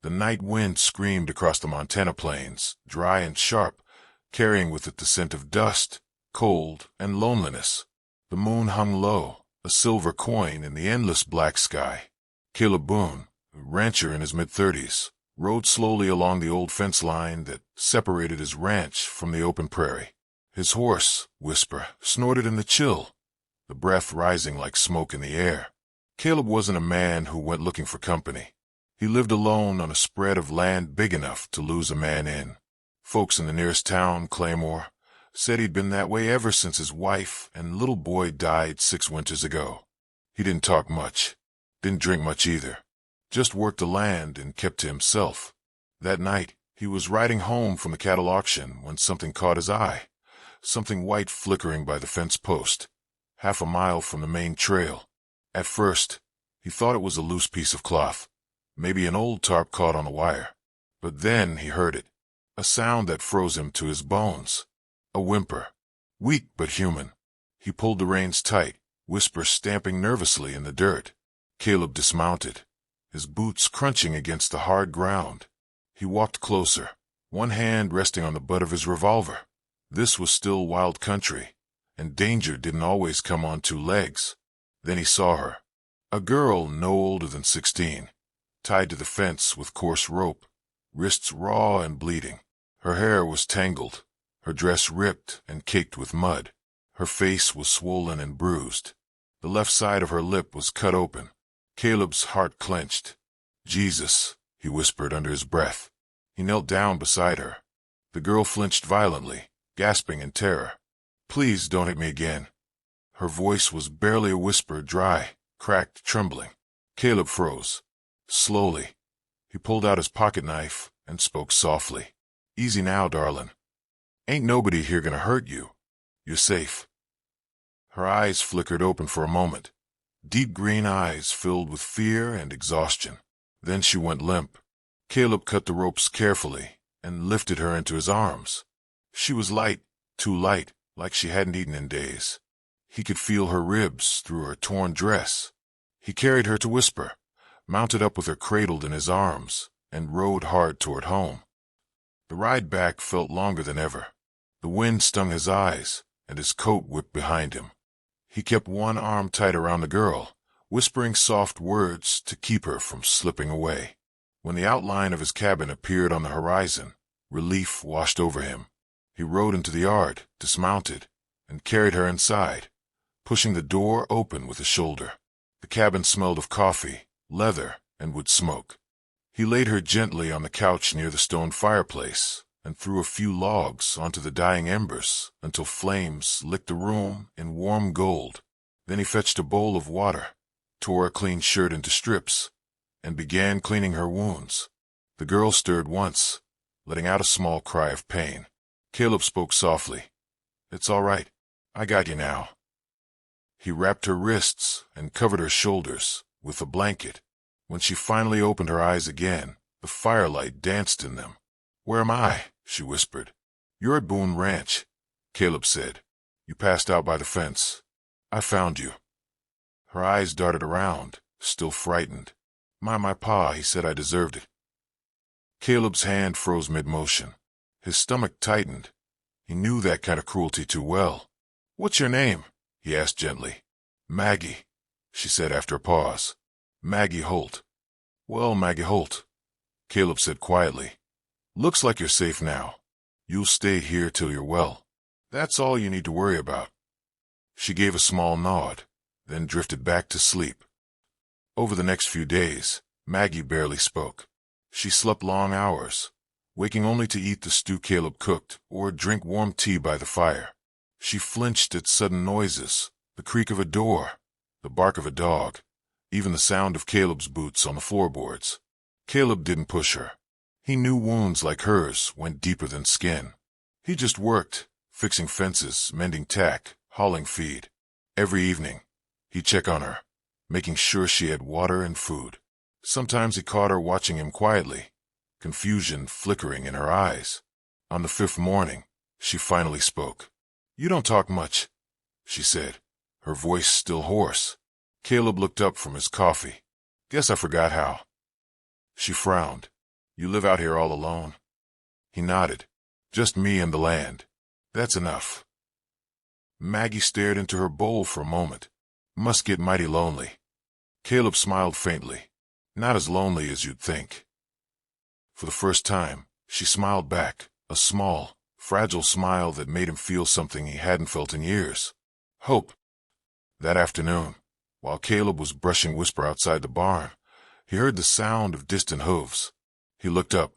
The night wind screamed across the Montana plains, dry and sharp, carrying with it the scent of dust, cold, and loneliness. The moon hung low, a silver coin in the endless black sky. Caleb Boone, a rancher in his mid-30s, rode slowly along the old fence line that separated his ranch from the open prairie. His horse, Whisper, snorted in the chill, the breath rising like smoke in the air. Caleb wasn't a man who went looking for company. He lived alone on a spread of land big enough to lose a man in. Folks in the nearest town, Claymore, said he'd been that way ever since his wife and little boy died 6 winters ago. He didn't talk much, didn't drink much either, just worked the land and kept to himself. That night, he was riding home from the cattle auction when something caught his eye, something white flickering by the fence post, half a mile from the main trail. At first, he thought it was a loose piece of cloth, maybe an old tarp caught on a wire. But then he heard it, a sound that froze him to his bones. A whimper, weak but human. He pulled the reins tight, Whisper stamping nervously in the dirt. Caleb dismounted, his boots crunching against the hard ground. He walked closer, one hand resting on the butt of his revolver. This was still wild country, and danger didn't always come on 2 legs. Then he saw her, a girl no older than 16, tied to the fence with coarse rope, wrists raw and bleeding. Her hair was tangled, her dress ripped and caked with mud. Her face was swollen and bruised. The left side of her lip was cut open. Caleb's heart clenched. "Jesus," he whispered under his breath. He knelt down beside her. The girl flinched violently, gasping in terror. "Please don't hit me again." Her voice was barely a whisper, dry, cracked, trembling. Caleb froze. Slowly, he pulled out his pocket knife and spoke softly. "Easy now, darling. Ain't nobody here gonna hurt you. You're safe." Her eyes flickered open for a moment, deep green eyes filled with fear and exhaustion. Then she went limp. Caleb cut the ropes carefully and lifted her into his arms. She was light, too light, like she hadn't eaten in days. He could feel her ribs through her torn dress. He carried her to Whisper, mounted up with her cradled in his arms, and rode hard toward home. The ride back felt longer than ever. The wind stung his eyes, and his coat whipped behind him. He kept one arm tight around the girl, whispering soft words to keep her from slipping away. When the outline of his cabin appeared on the horizon, relief washed over him. He rode into the yard, dismounted, and carried her inside, pushing the door open with a shoulder. The cabin smelled of coffee, leather, and wood smoke. He laid her gently on the couch near the stone fireplace and threw a few logs onto the dying embers until flames licked the room in warm gold. Then he fetched a bowl of water, tore a clean shirt into strips, and began cleaning her wounds. The girl stirred once, letting out a small cry of pain. Caleb spoke softly. "It's all right. I got you now." He wrapped her wrists and covered her shoulders with a blanket. When she finally opened her eyes again, the firelight danced in them. "Where am I?" she whispered. "You're at Boone Ranch," Caleb said. "You passed out by the fence. I found you." Her eyes darted around, still frightened. My pa, he said I deserved it." Caleb's hand froze mid-motion. His stomach tightened. He knew that kind of cruelty too well. "What's your name?" he asked gently. "Maggie," she said after a pause. "Maggie Holt." "Well, Maggie Holt," Caleb said quietly. "Looks like you're safe now. You'll stay here till you're well. That's all you need to worry about." She gave a small nod, then drifted back to sleep. Over the next few days, Maggie barely spoke. She slept long hours, waking only to eat the stew Caleb cooked or drink warm tea by the fire. She flinched at sudden noises, the creak of a door, the bark of a dog, even the sound of Caleb's boots on the floorboards. Caleb didn't push her. He knew wounds like hers went deeper than skin. He just worked, fixing fences, mending tack, hauling feed. Every evening, he'd check on her, making sure she had water and food. Sometimes he caught her watching him quietly, confusion flickering in her eyes. On the 5th morning, she finally spoke. "You don't talk much," she said, her voice still hoarse. Caleb looked up from his coffee. "Guess I forgot how." She frowned. You live out here all alone?" He nodded. "Just me and the land. That's enough." Maggie stared into her bowl for a moment. "Must get mighty lonely." Caleb smiled faintly. "Not as lonely as you'd think." For the first time, she smiled back, a small, fragile smile that made him feel something he hadn't felt in years. Hope. That afternoon, while Caleb was brushing Whisper outside the barn, he heard the sound of distant hooves. He looked up.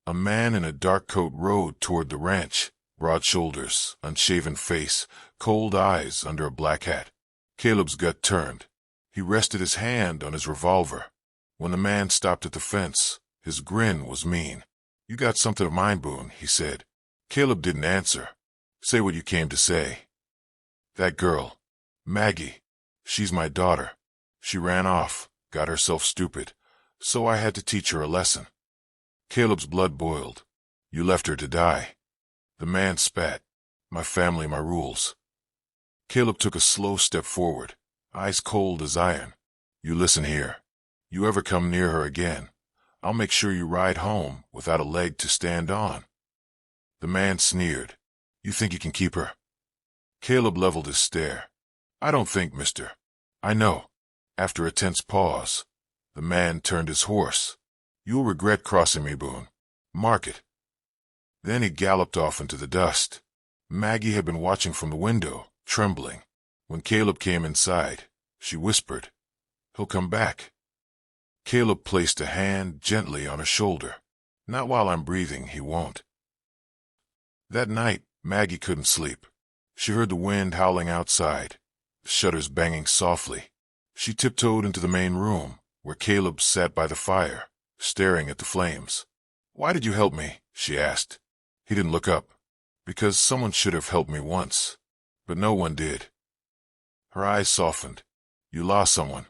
A man in a dark coat rode toward the ranch, broad shoulders, unshaven face, cold eyes under a black hat. Caleb's gut turned. He rested his hand on his revolver. When the man stopped at the fence, his grin was mean. "You got something of mine, Boone," he said. Caleb didn't answer. "Say what you came to say." "That girl, Maggie, she's my daughter. She ran off, got herself stupid, so I had to teach her a lesson." Caleb's blood boiled. "You left her to die." The man spat. "My family, my rules." Caleb took a slow step forward, eyes cold as iron. "You listen here. You ever come near her again, I'll make sure you ride home without a leg to stand on." The man sneered. "You think you can keep her?" Caleb leveled his stare. "I don't think, mister. I know." After a tense pause, the man turned his horse. "You'll regret crossing me, Boone. Mark it." Then he galloped off into the dust. Maggie had been watching from the window, trembling. When Caleb came inside, she whispered, "He'll come back." Caleb placed a hand gently on her shoulder. "Not while I'm breathing, he won't." That night, Maggie couldn't sleep. She heard the wind howling outside, the shutters banging softly. She tiptoed into the main room, where Caleb sat by the fire, staring at the flames. "Why did you help me?" she asked. He didn't look up. "Because someone should have helped me once, but no one did." Her eyes softened. "You lost someone."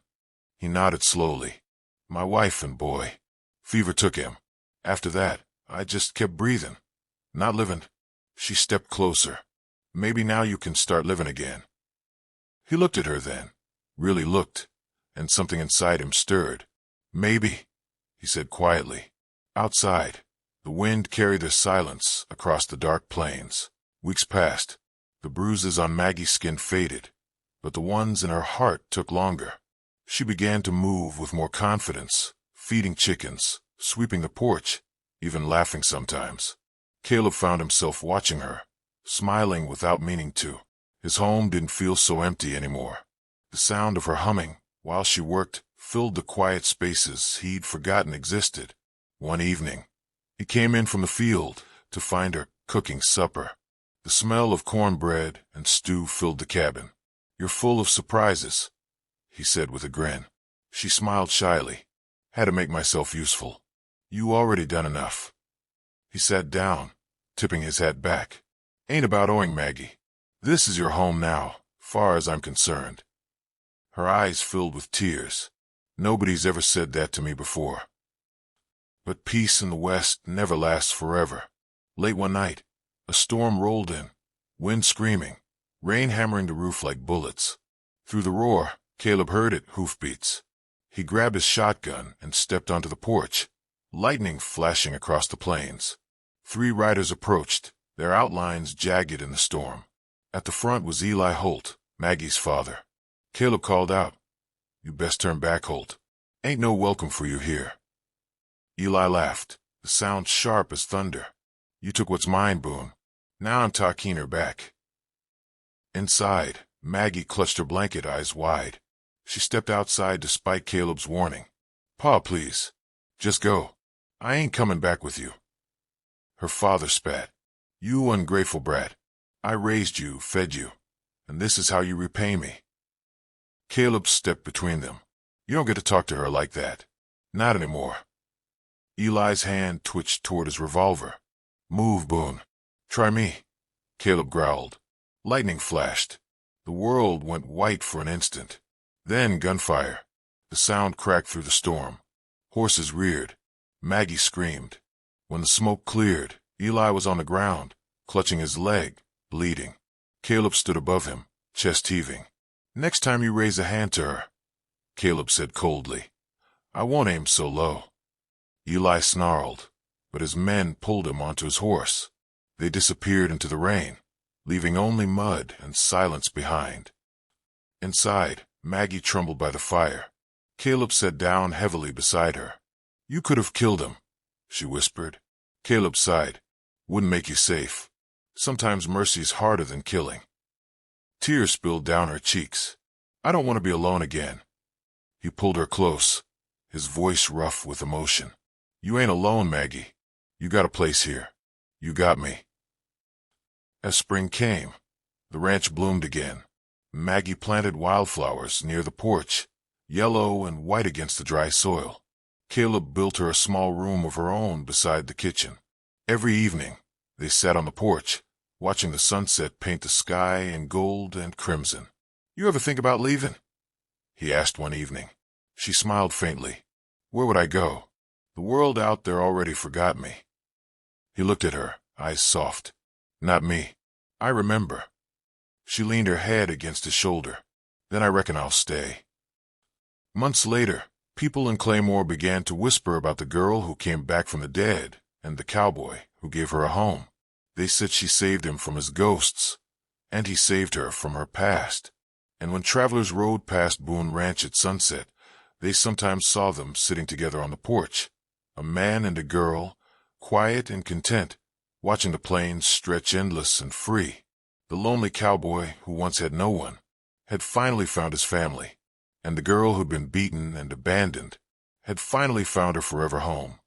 He nodded slowly. "My wife and boy. Fever took him. After that, I just kept breathing. Not living." She stepped closer. "Maybe now you can start living again." He looked at her then, really looked, and something inside him stirred. "Maybe," he said quietly. Outside, the wind carried their silence across the dark plains. Weeks passed. The bruises on Maggie's skin faded, but the ones in her heart took longer. She began to move with more confidence, feeding chickens, sweeping the porch, even laughing sometimes. Caleb found himself watching her, smiling without meaning to. His home didn't feel so empty anymore. The sound of her humming, while she worked, filled the quiet spaces he'd forgotten existed. One evening, he came in from the field to find her cooking supper. The smell of cornbread and stew filled the cabin. "You're full of surprises," he said with a grin. She smiled shyly. "Had to make myself useful." "You already done enough." He sat down, tipping his hat back. "Ain't about owing, Maggie. This is your home now, far as I'm concerned." Her eyes filled with tears. "Nobody's ever said that to me before." But peace in the West never lasts forever. Late one night, a storm rolled in, wind screaming, rain hammering the roof like bullets. Through the roar, Caleb heard it, hoofbeats. He grabbed his shotgun and stepped onto the porch, lightning flashing across the plains. 3 riders approached, their outlines jagged in the storm. At the front was Eli Holt, Maggie's father. Caleb called out, "You best turn back, Holt. Ain't no welcome for you here." Eli laughed, the sound sharp as thunder. "You took what's mine, Boone. Now I'm talking her back." Inside, Maggie clutched her blanket, eyes wide. She stepped outside despite Caleb's warning. "Pa, please. Just go. I ain't coming back with you." Her father spat. "You ungrateful brat. I raised you, fed you, and this is how you repay me." Caleb stepped between them. "You don't get to talk to her like that. Not anymore." Eli's hand twitched toward his revolver. "Move, Boone. Try me." Caleb growled. Lightning flashed. The world went white for an instant. Then gunfire. The sound cracked through the storm. Horses reared. Maggie screamed. When the smoke cleared, Eli was on the ground, clutching his leg, bleeding. Caleb stood above him, chest heaving. "Next time you raise a hand to her," Caleb said coldly, "I won't aim so low." Eli snarled. but his men pulled him onto his horse. They disappeared into the rain, leaving only mud and silence behind. Inside, Maggie trembled by the fire. Caleb sat down heavily beside her. "You could have killed him," she whispered. Caleb sighed. "Wouldn't make you safe. Sometimes mercy's harder than killing." Tears spilled down her cheeks. "I don't want to be alone again." He pulled her close, his voice rough with emotion. "You ain't alone, Maggie. You got a place here. You got me." As spring came, the ranch bloomed again. Maggie planted wildflowers near the porch, yellow and white against the dry soil. Caleb built her a small room of her own beside the kitchen. Every evening, they sat on the porch, watching the sunset paint the sky in gold and crimson. "You ever think about leaving?" he asked one evening. She smiled faintly. "Where would I go? The world out there already forgot me." He looked at her, eyes soft. "Not me. I remember." She leaned her head against his shoulder. "Then I reckon I'll stay." Months later, people in Claymore began to whisper about the girl who came back from the dead and the cowboy who gave her a home. They said she saved him from his ghosts, and he saved her from her past. And when travelers rode past Boone Ranch at sunset, they sometimes saw them sitting together on the porch, a man and a girl, quiet and content, watching the plains stretch endless and free. The lonely cowboy, who once had no one, had finally found his family, and the girl who'd been beaten and abandoned had finally found her forever home.